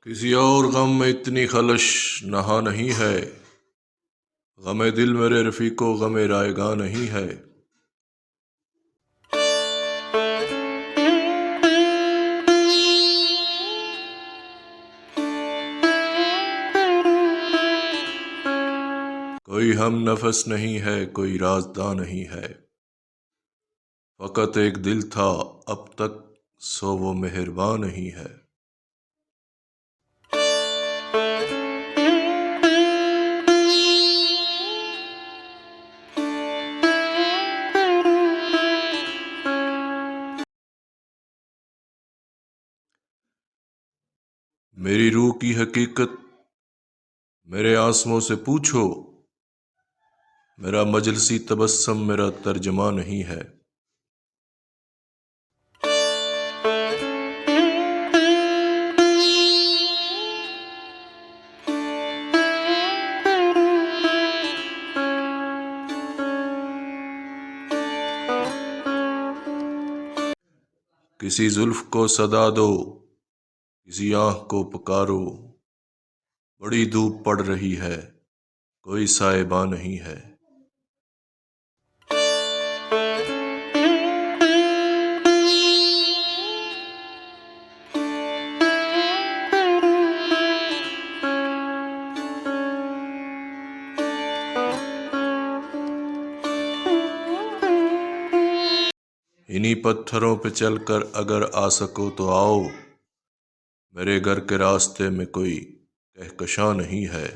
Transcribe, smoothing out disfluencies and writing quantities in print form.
کسی اور غم میں اتنی خلش نہا نہیں ہے، غم دل میرے رفیقو غم رائگاں نہیں ہے۔ کوئی ہم نفس نہیں ہے، کوئی رازداں نہیں ہے، فقط ایک دل تھا اب تک سو وہ مہرباں نہیں ہے۔ میری روح کی حقیقت میرے آنسوؤں سے پوچھو، میرا مجلسی تبسم میرا ترجمہ نہیں ہے۔ کسی زلف کو صدا دو، کسی آنکھ کو پکارو، بڑی دھوپ پڑ رہی ہے، کوئی سائباں نہیں ہے۔ انہی پتھروں پہ چل کر اگر آ سکو تو آؤ، میرے گھر کے راستے میں کوئی کہکشاں نہیں ہے۔